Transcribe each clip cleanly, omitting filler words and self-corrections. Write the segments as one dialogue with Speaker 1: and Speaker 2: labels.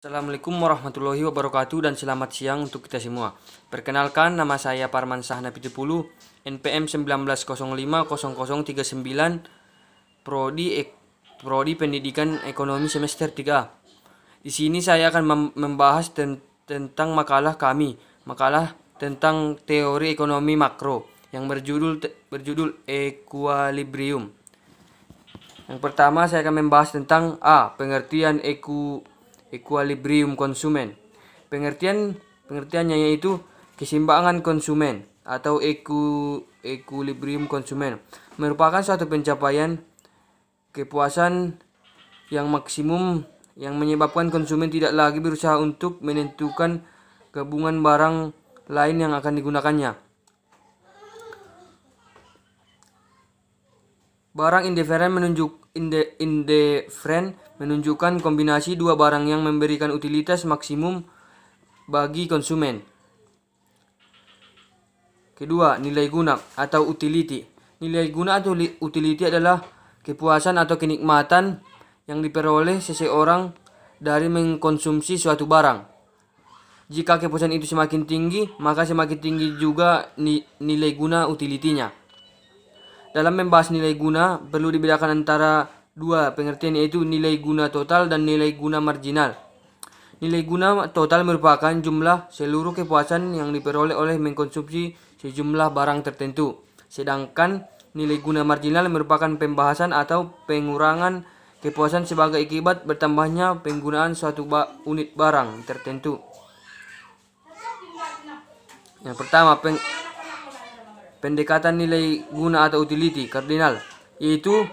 Speaker 1: Assalamualaikum warahmatullahi wabarakatuh dan selamat siang untuk kita semua. Perkenalkan, nama saya Parman Sahna Pitupulu, NPM 19050039, Prodi Pendidikan Ekonomi semester 3. Di sini saya akan membahas tentang makalah tentang teori ekonomi makro yang berjudul Equilibrium. Yang pertama saya akan membahas tentang pengertian equilibrium konsumen. Pengertiannya yaitu keseimbangan konsumen atau equilibrium konsumen merupakan suatu pencapaian kepuasan yang maksimum yang menyebabkan konsumen tidak lagi berusaha untuk menentukan gabungan barang lain yang akan digunakannya. Barang indifferent menunjukkan kombinasi dua barang yang memberikan utilitas maksimum bagi konsumen. Kedua, nilai guna atau utility. Nilai guna atau utility adalah kepuasan atau kenikmatan yang diperoleh seseorang dari mengkonsumsi suatu barang. Jika kepuasan itu semakin tinggi, maka semakin tinggi juga nilai guna utility-nya. Dalam membahas nilai guna, perlu dibedakan antara dua pengertian, yaitu nilai guna total dan nilai guna marginal. Nilai guna total merupakan jumlah seluruh kepuasan yang diperoleh oleh mengkonsumsi sejumlah barang tertentu. Sedangkan nilai guna marginal merupakan pembahasan atau pengurangan kepuasan sebagai akibat bertambahnya penggunaan suatu unit barang tertentu. Yang pertama, pendekatan nilai guna atau utility kardinal, yaitu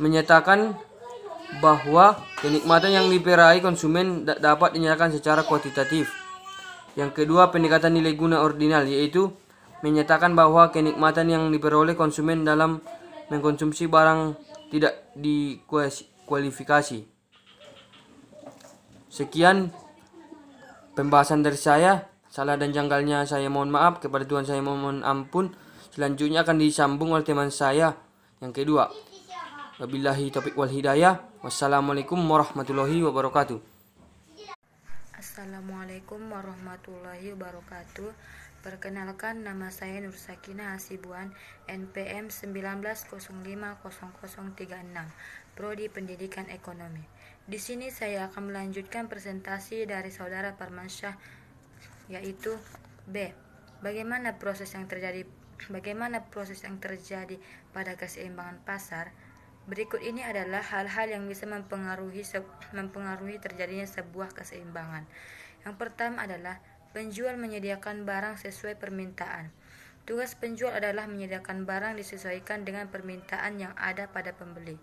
Speaker 1: menyatakan bahwa kenikmatan yang diperaih konsumen dapat dinyatakan secara kuantitatif. Yang kedua, pendekatan nilai guna ordinal, yaitu menyatakan bahwa kenikmatan yang diperoleh konsumen dalam mengkonsumsi barang tidak dikualifikasi. Sekian pembahasan dari saya. Salah dan janggalnya saya mohon maaf, kepada Tuhan saya mohon ampun. Selanjutnya akan disambung oleh teman saya yang kedua. Wabillahi taufiq wal hidayah. Wassalamualaikum warahmatullahi wabarakatuh.
Speaker 2: Assalamualaikum warahmatullahi wabarakatuh. Perkenalkan, nama saya Nur Sakinah Hasibuan, NPM 19050036, Prodi Pendidikan Ekonomi. Di sini saya akan melanjutkan presentasi dari saudara Parmansyah, yaitu B. Bagaimana proses yang terjadi pada keseimbangan pasar? Berikut ini adalah hal-hal yang bisa mempengaruhi terjadinya sebuah keseimbangan. Yang pertama adalah penjual menyediakan barang sesuai permintaan. Tugas penjual adalah menyediakan barang disesuaikan dengan permintaan yang ada pada pembeli.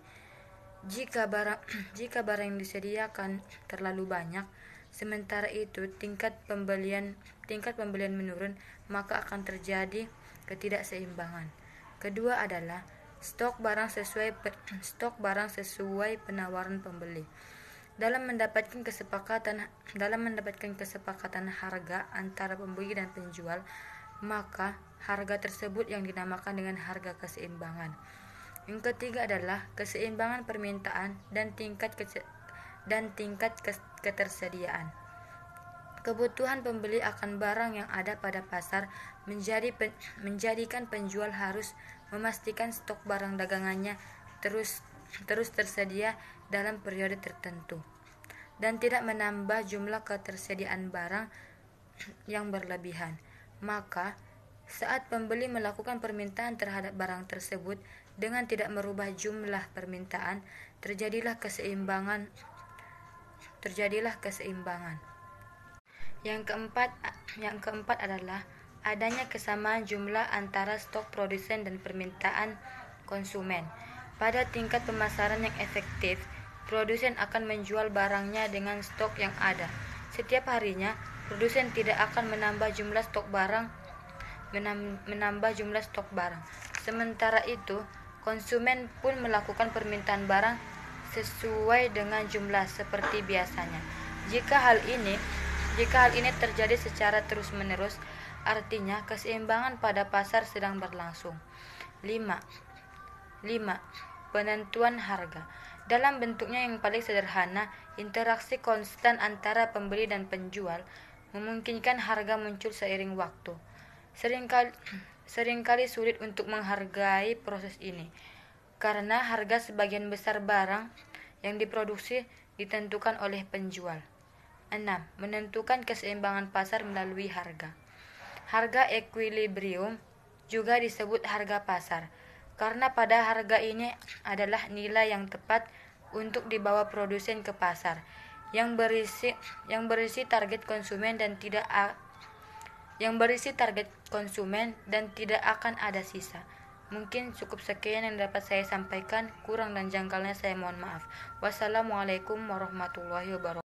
Speaker 2: Jika barang yang disediakan terlalu banyak, sementara itu tingkat pembelian menurun, maka akan terjadi ketidakseimbangan. Kedua adalah stok barang sesuai penawaran pembeli. Dalam mendapatkan kesepakatan harga antara pembeli dan penjual, maka harga tersebut yang dinamakan dengan harga keseimbangan. Yang ketiga adalah keseimbangan permintaan dan tingkat ketersediaan. Kebutuhan pembeli akan barang yang ada pada pasar menjadikan penjual harus memastikan stok barang dagangannya terus tersedia dalam periode tertentu dan tidak menambah jumlah ketersediaan barang yang berlebihan. Maka, saat pembeli melakukan permintaan terhadap barang tersebut dengan tidak merubah jumlah permintaan, terjadilah keseimbangan. Yang keempat adalah adanya kesamaan jumlah antara stok produsen dan permintaan konsumen. Pada tingkat pemasaran yang efektif, produsen akan menjual barangnya dengan stok yang ada. Setiap harinya, produsen tidak akan menambah jumlah stok barang. Sementara itu, konsumen pun melakukan permintaan barang sesuai dengan jumlah seperti biasanya. Jika hal ini terjadi secara terus-menerus, artinya keseimbangan pada pasar sedang berlangsung. 5. Penentuan harga. Dalam bentuknya yang paling sederhana, interaksi konstan antara pembeli dan penjual memungkinkan harga muncul seiring waktu. Seringkali sulit untuk menghargai proses ini, karena harga sebagian besar barang yang diproduksi ditentukan oleh penjual. 6. Menentukan keseimbangan pasar melalui harga. Harga equilibrium juga disebut harga pasar, karena pada harga ini adalah nilai yang tepat untuk dibawa produsen ke pasar, yang berisi target konsumen dan tidak akan ada sisa. Mungkin cukup sekian yang dapat saya sampaikan, kurang dan janggalnya saya mohon maaf. Wassalamualaikum warahmatullahi wabarakatuh.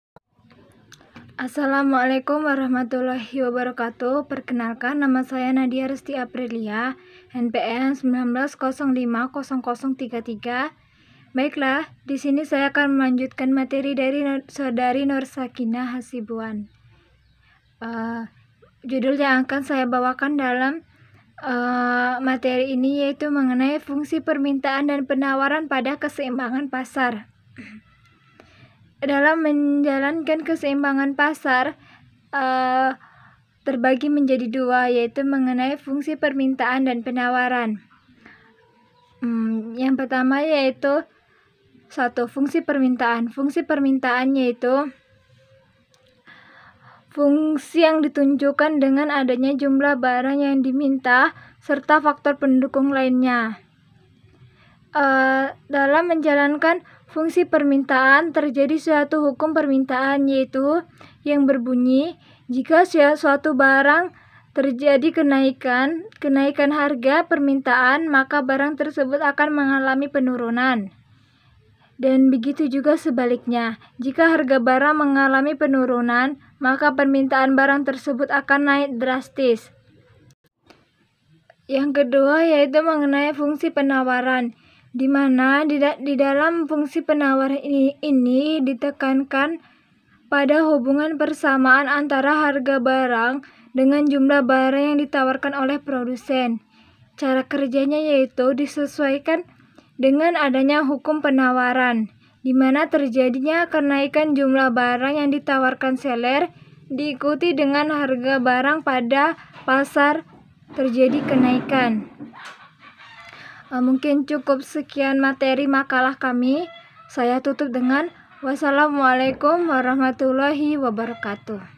Speaker 3: Assalamualaikum warahmatullahi wabarakatuh. Perkenalkan, nama saya Nadia Resti Aprilia, NPM 19050033. Baiklah, di sini saya akan melanjutkan materi dari Saudari Nur Sakinah Hasibuan. Judul yang akan saya bawakan dalam materi ini yaitu mengenai fungsi permintaan dan penawaran pada keseimbangan pasar. Dalam menjalankan keseimbangan pasar terbagi menjadi dua, yaitu mengenai fungsi permintaan dan penawaran. Yang pertama yaitu fungsi permintaan. Fungsi permintaan yaitu fungsi yang ditunjukkan dengan adanya jumlah barang yang diminta serta faktor pendukung lainnya. Dalam menjalankan fungsi permintaan terjadi suatu hukum permintaan, yaitu yang berbunyi jika suatu barang terjadi kenaikan harga permintaan, maka barang tersebut akan mengalami penurunan. Dan begitu juga sebaliknya, jika harga barang mengalami penurunan, maka permintaan barang tersebut akan naik drastis. Yang kedua yaitu mengenai fungsi penawaran, di mana di dalam fungsi penawaran ini ditekankan pada hubungan persamaan antara harga barang dengan jumlah barang yang ditawarkan oleh produsen. Cara kerjanya yaitu disesuaikan dengan adanya hukum penawaran, di mana terjadinya kenaikan jumlah barang yang ditawarkan seller diikuti dengan harga barang pada pasar terjadi kenaikan. Mungkin cukup sekian materi makalah kami. Saya tutup dengan wassalamualaikum warahmatullahi wabarakatuh.